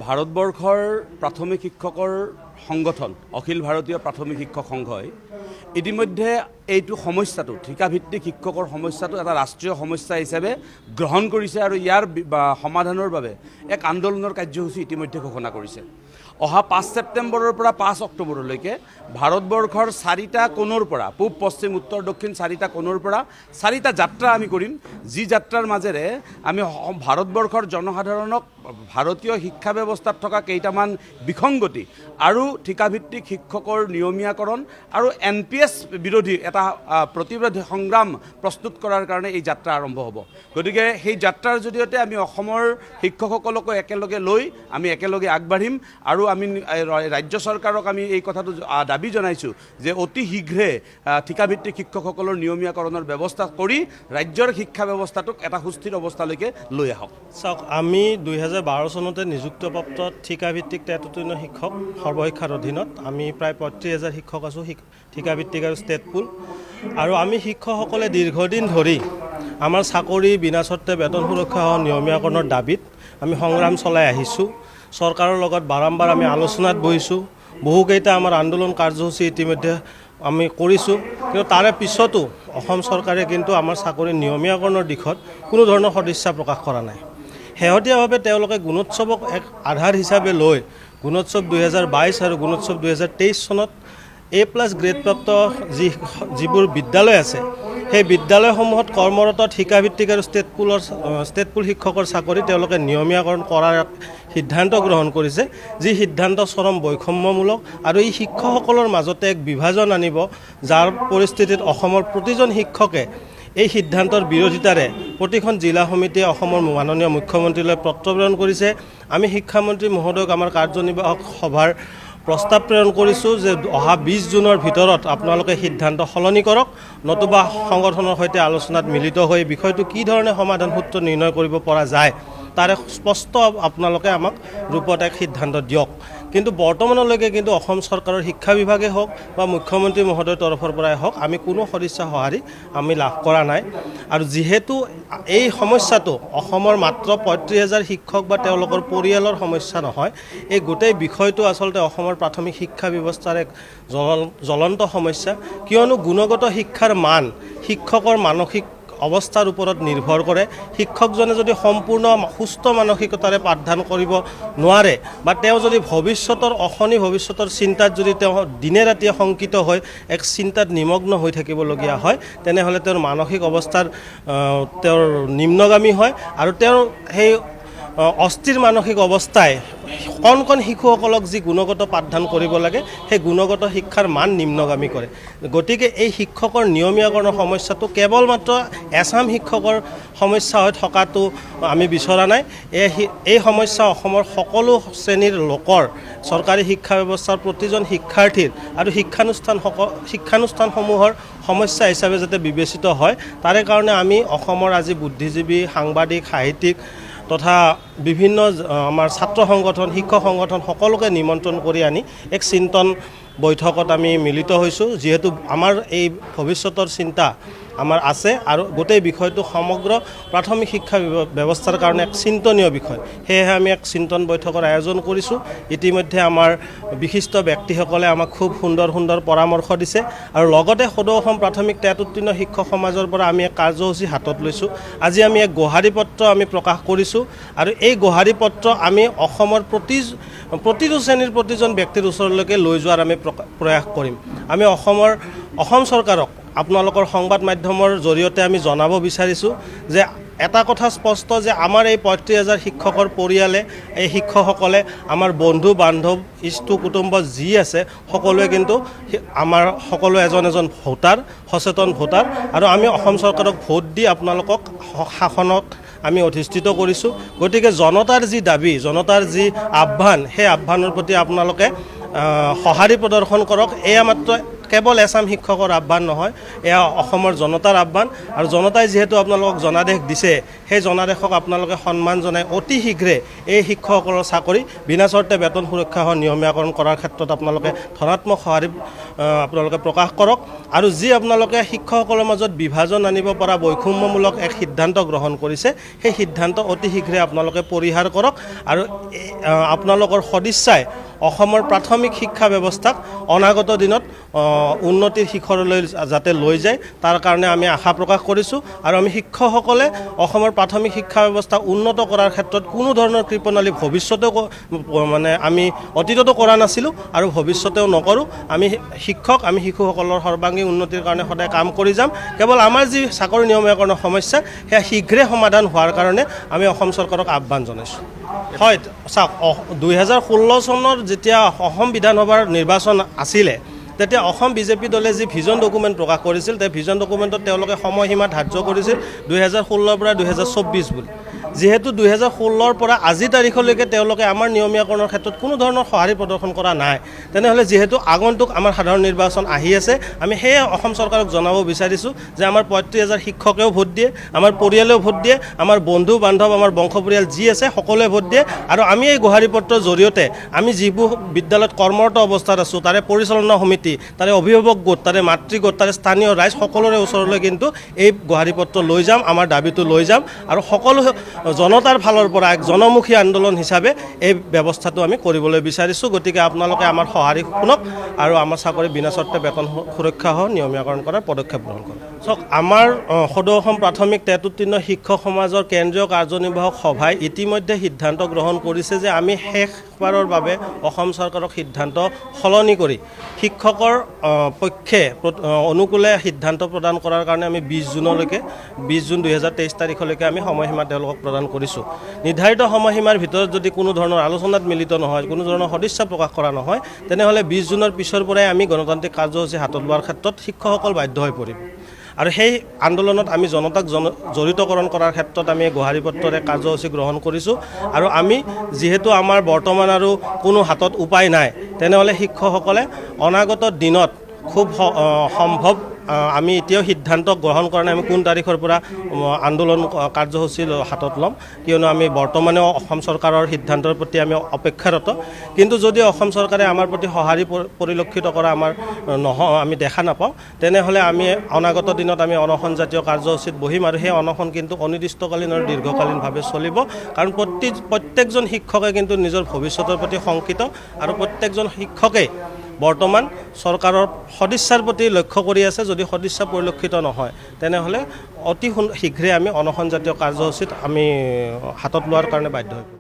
ভাৰতবৰ্ষৰ প্ৰাথমিক শিক্ষকৰ সংগঠন অখিল ভাৰতীয় প্ৰাথমিক শিক্ষক সংঘই ইতিমধ্যে এইটো সমস্যাটো ঠিকাভিত্তিক শিক্ষকৰ সমস্যাটো এটা ৰাষ্ট্ৰীয় সমস্যা হিচাপে গ্ৰহণ কৰিছে আৰু ইয়াৰ সমাধানৰ বাবে এক আন্দোলনৰ কাৰ্যসূচী ইতিমধ্যে ঘোষণা কৰিছে। অহা 5 ছেপ্টেম্বৰৰ পৰা 5 অক্টোবৰলৈকে ভাৰতবৰ্ষৰ 4টা কোণৰ পৰা পূব পশ্চিম উত্তৰ দক্ষিণ 4টা কোণৰ পৰা 4টা যাত্ৰা আমি কৰিম, যি যাত্ৰাৰ মাজেৰে আমি ভাৰতবৰ্ষৰ জনসাধাৰণক ভাৰতীয় শিক্ষা ব্যৱস্থাত থকা কেইটামান বিসংগতি আৰু ঠিকাভিত্তিক শিক্ষকৰ নিয়মীয়াকৰণ আৰু NPS বিৰোধী এটা প্ৰতিৰোধ সংগ্ৰাম প্ৰস্তুত কৰাৰ কাৰণে এই যাত্ৰা আৰম্ভ হ'ব। গতিকে সেই যাত্ৰাৰ জৰিয়তে আমি অসমৰ শিক্ষকসকলকো একেলগে লৈ আমি একেলগে আগবাঢ়িম আৰু আমি ৰাজ্য চৰকাৰক আমি এই কথাটো দাবী জনাইছোঁ যে অতি শীঘ্ৰে ঠিকাভিত্তিক শিক্ষকসকলৰ নিয়মীয়াকৰণৰ ব্যৱস্থা কৰি ৰাজ্যৰ শিক্ষা ব্যৱস্থাটোক এটা সুস্থিৰ অৱস্থালৈকে লৈ আহক। চাওক, আমি 2012 চনতে নিযুক্তিপ্ৰাপ্ত ঠিকাভিত্তিক 33 শিক্ষক সৰ্বশিক্ষাৰ অধীনত আমি প্ৰায় 35,000 শিক্ষক আছোঁ ঠিকাভিত্তিক আৰু ষ্টেট পুল। আৰু আমি শিক্ষকসকলে দীৰ্ঘদিন ধৰি আমাৰ চাকৰি বিনা চৰ্তে বেতন সুৰক্ষা নিয়মীয়াকৰণৰ দাবীত আমি সংগ্ৰাম চলাই আহিছোঁ। চৰকাৰৰ লগত বাৰম্বাৰ আমি আলোচনাত বহিছোঁ, বহুকেইটা আমাৰ আন্দোলন কাৰ্যসূচী ইতিমধ্যে আমি কৰিছোঁ, কিন্তু তাৰে পিছতো অসম চৰকাৰে কিন্তু আমাৰ চাকৰি নিয়মীয়াকৰণৰ দিশত কোনো ধৰণৰ সদিচ্ছা প্ৰকাশ কৰা নাই। শেহতীয়াভাৱে তেওঁলোকে গুণোৎসৱক এক আধাৰ হিচাপে লৈ গুণোৎসৱ 2022 আৰু গুণোৎসৱ 2023 চনত A+ গ্ৰেডপ্ৰাপ্ত যিবোৰ বিদ্যালয় আছে সেই বিদ্যালয়সমূহত কৰ্মৰত শিক্ষাভিত্তিক আৰু ষ্টেট পুল শিক্ষকৰ চাকৰি তেওঁলোকে নিয়মীয়াকৰণ কৰাৰ সিদ্ধান্ত গ্ৰহণ কৰিছে, যি সিদ্ধান্ত চৰম বৈষম্যমূলক আৰু এই শিক্ষকসকলৰ মাজতে এক বিভাজন আনিব, যাৰ পৰিস্থিতিত অসমৰ প্ৰতিজন শিক্ষকে এই সিদ্ধান্তৰ বিৰোধিতাৰে প্ৰতিখন জিলা সমিতিয়ে অসমৰ মাননীয় মুখ্যমন্ত্ৰীলৈ পত্ৰ প্ৰেৰণ কৰিছে। আমি শিক্ষামন্ত্ৰী মহোদয়ক আমাৰ কাৰ্যনিৰ্বাহক সভাৰ প্ৰস্তাৱ প্ৰেৰণ কৰিছোঁ যে অহা 20 জুনৰ ভিতৰত আপোনালোকে সিদ্ধান্ত সলনি কৰক, নতুবা সংগঠনৰ সৈতে আলোচনাত মিলিত হৈ বিষয়টো কি ধৰণে সমাধান সূত্ৰ নিৰ্ণয় কৰিব পৰা যায় তাৰে স্পষ্ট আপোনালোকে আমাক ৰূপত এক সিদ্ধান্ত দিয়ক। কিন্তু বৰ্তমানলৈকে কিন্তু অসম চৰকাৰৰ শিক্ষা বিভাগে হওক বা মুখ্যমন্ত্ৰী মহোদয়ৰ তৰফৰ পৰাই হওক আমি কোনো সদিচ্ছা সঁহাৰি আমি লাভ কৰা নাই। আৰু যিহেতু এই সমস্যাটো অসমৰ মাত্ৰ 35,000 শিক্ষক বা তেওঁলোকৰ পৰিয়ালৰ সমস্যা নহয়, এই গোটেই বিষয়টো আচলতে অসমৰ প্ৰাথমিক শিক্ষা ব্যৱস্থাৰ এক জ্বলন্ত সমস্যা, কিয়নো গুণগত শিক্ষাৰ মান শিক্ষকৰ মানসিক অৱস্থাৰ ওপৰত নিৰ্ভৰ কৰে। শিক্ষকজনে যদি সম্পূৰ্ণ সুস্থ মানসিকতাৰে পাঠদান কৰিব নোৱাৰে বা তেওঁ যদি অশনি ভৱিষ্যতৰ চিন্তাত যদি তেওঁ দিনে ৰাতিয়ে শংকিত হৈ এক চিন্তাত নিমগ্ন হৈ থাকিবলগীয়া হয়, তেনেহ'লে তেওঁৰ মানসিক অৱস্থাৰ তেওঁৰ নিম্নগামী হয় আৰু তেওঁৰ সেই অস্থিৰ মানসিক অৱস্থাই কণ শিশুসকলক যি গুণগত পাঠদান কৰিব লাগে সেই গুণগত শিক্ষাৰ মান নিম্নগামী কৰে। গতিকে এই শিক্ষকৰ নিয়মীয়াকৰণৰ সমস্যাটো কেৱল মাত্ৰ এছাম শিক্ষকৰ সমস্যা হৈ থকাটো আমি বিচৰা নাই। এই সমস্যা অসমৰ সকলো শ্ৰেণীৰ লোকৰ, চৰকাৰী শিক্ষা ব্যৱস্থাৰ প্ৰতিজন শিক্ষাৰ্থীৰ আৰু শিক্ষানুষ্ঠানসমূহৰ সমস্যা হিচাপে যাতে বিবেচিত হয়, তাৰে কাৰণে আমি অসমৰ আজি বুদ্ধিজীৱী, সাংবাদিক, সাহিত্যিক তথা বিভিন্ন আমাৰ ছাত্ৰ সংগঠন, শিক্ষক সংগঠন সকলোকে নিমন্ত্ৰণ কৰি আনি এক চিন্তন বৈঠকত আমি মিলিত হৈছোঁ। যিহেতু আমাৰ এই ভৱিষ্যতৰ চিন্তা আমাৰ আছে আৰু গোটেই বিষয়টো সমগ্ৰ প্ৰাথমিক শিক্ষা ব্যৱস্থাৰ কাৰণে এক চিন্তনীয় বিষয়, সেয়েহে আমি এক চিন্তন বৈঠকৰ আয়োজন কৰিছোঁ। ইতিমধ্যে আমাৰ বিশিষ্ট ব্যক্তিসকলে আমাক খুব সুন্দৰ পৰামৰ্শ দিছে আৰু লগতে সদৌ অসম প্ৰাথমিক 33 শিক্ষক সমাজৰ পৰা আমি এক কাৰ্যসূচী হাতত লৈছোঁ। আজি আমি এক গোহাৰি পত্ৰ আমি প্ৰকাশ কৰিছোঁ আৰু এই গোহাৰি পত্ৰ আমি অসমৰ প্ৰতিটো শ্ৰেণীৰ প্ৰতিজন ব্যক্তিৰ ওচৰলৈকে লৈ যোৱাৰ আমি প্ৰয়াস কৰিম। আমি অসম চৰকাৰক আপোনালোকৰ সংবাদ মাধ্যমৰ জৰিয়তে আমি জনাব বিচাৰিছোঁ যে এটা কথা স্পষ্ট যে আমাৰ এই 35,000 শিক্ষকৰ পৰিয়ালে, এই শিক্ষকসকলে আমাৰ বন্ধু বান্ধৱ, ইষ্টু কুটুম্ব যি আছে সকলোৱে কিন্তু আমাৰ সকলো এজন ভোটাৰ, সচেতন ভোটাৰ, আৰু আমি অসম চৰকাৰক ভোট দি আপোনালোকক শাসনত আমি অধিষ্ঠিত কৰিছোঁ। গতিকে জনতাৰ যি দাবী, জনতাৰ যি আহ্বান, সেই আহ্বানৰ প্ৰতি আপোনালোকে সঁহাৰি প্ৰদৰ্শন কৰক। এয়া মাত্ৰ কেৱল এছাম শিক্ষকৰ আহ্বান নহয়, এয়া অসমৰ জনতাৰ আহ্বান। আৰু জনতাই যিহেতু আপোনালোকক জনাদেশ দিছে, সেই জনাদেশক আপোনালোকে সন্মান জনাই অতি শীঘ্ৰে এই শিক্ষকসকলৰ চাকৰি বিনা চৰ্তে বেতন সুৰক্ষা সহ নিয়মীয়াকৰণ কৰাৰ ক্ষেত্ৰত আপোনালোকে ধনাত্মক সঁহাৰি আপোনালোকে প্ৰকাশ কৰক। আৰু যি আপোনালোকে শিক্ষকসকলৰ মাজত বিভাজন আনিব পৰা বৈষম্যমূলক এক সিদ্ধান্ত গ্ৰহণ কৰিছে, সেই সিদ্ধান্ত অতি শীঘ্ৰে আপোনালোকে পৰিহাৰ কৰক। আৰু আপোনালোকৰ সদিচ্ছাই অসমৰ প্ৰাথমিক শিক্ষা ব্যৱস্থাক অনাগত দিনত উন্নতিৰ শিখৰলৈ যাতে লৈ যায়, তাৰ কাৰণে আমি আশা প্ৰকাশ কৰিছোঁ। আৰু আমি শিক্ষকসকলে অসমৰ প্ৰাথমিক শিক্ষা ব্যৱস্থা উন্নত কৰাৰ ক্ষেত্ৰত কোনো ধৰণৰ কৃপণালী ভৱিষ্যতেও আমি অতীততো কৰা নাছিলোঁ আৰু ভৱিষ্যতেও নকৰোঁ। আমি শিক্ষক, আমি শিশুসকলৰ সৰ্বাংগী উন্নতিৰ কাৰণে সদায় কাম কৰি যাম। কেৱল আমাৰ যি চাকৰি নিয়মীয়াকৰণৰ সমস্যা, সেয়া শীঘ্ৰে সমাধান হোৱাৰ কাৰণে আমি অসম চৰকাৰক আহ্বান জনাইছোঁ। হয়, চাওক, 2016 চনৰ যেতিয়া অসম বিধানসভাৰ নিৰ্বাচন আছিলে, তেতিয়া অসম বিজেপি দলে যি ভিজন ডকুমেণ্ট প্ৰকাশ কৰিছিল, সেই ভিজন ডকুমেণ্টত তেওঁলোকে সময়সীমা ধাৰ্য কৰিছিল 2016 পৰা 2024 বুলি। যিহেতু 2016 পৰা আজি তাৰিখলৈকে তেওঁলোকে আমাৰ নিয়মীয়াকৰণৰ ক্ষেত্ৰত কোনো ধৰণৰ সঁহাৰি প্ৰদৰ্শন কৰা নাই, তেনেহ'লে যিহেতু আগন্তুক আমাৰ সাধাৰণ নিৰ্বাচন আহি আছে, আমি সেয়ে অসম চৰকাৰক জনাব বিচাৰিছোঁ যে আমাৰ 35,000 শিক্ষকেও ভোট দিয়ে, আমাৰ পৰিয়ালেও ভোট দিয়ে, আমাৰ বন্ধু বান্ধৱ, আমাৰ বংশ পৰিয়াল যি আছে সকলোৱে ভোট দিয়ে। আৰু আমি এই গোহাৰি পত্ৰৰ জৰিয়তে আমি যিবোৰ বিদ্যালয়ত কৰ্মৰত অৱস্থাত আছোঁ, তাৰে পৰিচালনা সমিতি, তাৰে অভিভাৱক গোট, তাৰে মাতৃ গোট, তাৰে স্থানীয় ৰাইজ সকলোৰে ওচৰলৈ কিন্তু এই গোহাৰি পত্ৰ লৈ যাম, আমাৰ দাবীটো লৈ যাম। আৰু সকলো জনতাৰ ফালৰ পৰা এক জনমুখী আন্দোলন হিচাপে এই ব্যৱস্থাটো আমি কৰিবলৈ বিচাৰিছোঁ। গতিকে আপোনালোকে আমাৰ সঁহাৰি শুনক আৰু আমাৰ চাকৰি বিনা চৰ্তে বেতন সুৰক্ষা সহ নিয়মীয়াকৰণ কৰাৰ পদক্ষেপ গ্ৰহণ কৰক। চাওক, আমাৰ সদৌ অসম প্ৰাথমিক টেট উত্তীৰ্ণ শিক্ষক সমাজৰ কেন্দ্ৰীয় কাৰ্যনিৰ্বাহক সভাই ইতিমধ্যে সিদ্ধান্ত গ্ৰহণ কৰিছে যে আমি শেষবাৰৰ বাবে অসম চৰকাৰক সিদ্ধান্ত সলনি কৰি শিক্ষকৰ পক্ষে অনুকূলে সিদ্ধান্ত প্ৰদান কৰাৰ কাৰণে আমি 20 জুনলৈকে 20 জুন 2023 তাৰিখলৈকে আমি সময়সীমা তেওঁলোকক প্ৰদান কৰিছোঁ। নিৰ্ধাৰিত সময়সীমাৰ ভিতৰত যদি কোনো ধৰণৰ আলোচনাত মিলিত নহয়, কোনো ধৰণৰ সদিচ্ছা প্ৰকাশ কৰা নহয়, তেনেহ'লে 20 জুনৰ পিছৰ পৰাই আমি গণতান্ত্ৰিক কাৰ্যসূচী হাতত লোৱাৰ ক্ষেত্ৰত শিক্ষকসকল বাধ্য হৈ পৰিব। আৰু সেই আন্দোলনত আমি জনতাক জড়িতকৰণ কৰাৰ ক্ষেত্ৰত আমি গোহাৰি পত্ৰৰে কাৰ্যসূচী গ্ৰহণ কৰিছোঁ। আৰু আমি যিহেতু আমাৰ বৰ্তমান আৰু কোনো হাতত উপায় নাই, তেনেহ'লে শিক্ষকসকলে অনাগত দিনত খুব সম্ভৱ, আমি এতিয়াও সিদ্ধান্ত গ্ৰহণ কৰা নাই আমি কোন তাৰিখৰ পৰা আন্দোলন কাৰ্যসূচী হাতত ল'ম, কিয়নো আমি বৰ্তমানেও অসম চৰকাৰৰ সিদ্ধান্তৰ প্ৰতি আমি অপেক্ষাৰত। কিন্তু যদি অসম চৰকাৰে আমাৰ প্ৰতি সঁহাৰি পৰিলক্ষিত কৰা আমি দেখা নাপাওঁ, তেনেহ'লে আমি অনাগত দিনত আমি অনশন জাতীয় কাৰ্যসূচীত বহিম। আৰু সেই অনশন কিন্তু অনিৰ্দিষ্টকালীন আৰু দীৰ্ঘকালীনভাৱে চলিব, কাৰণ প্ৰত্যেকজন শিক্ষকে কিন্তু নিজৰ ভৱিষ্যতৰ প্ৰতি শংকিত। আৰু প্ৰত্যেকজন শিক্ষকে বৰ্তমান চৰকাৰৰ সদিচ্ছাৰ প্ৰতি লক্ষ্য কৰি আছে। যদি সদিচ্ছা পৰিলক্ষিত নহয়, তেনেহ'লে অতি শীঘ্ৰে আমি অনশন জাতীয় কাৰ্যসূচীত আমি হাতত লোৱাৰ কাৰণে বাধ্য হৈ পৰিম।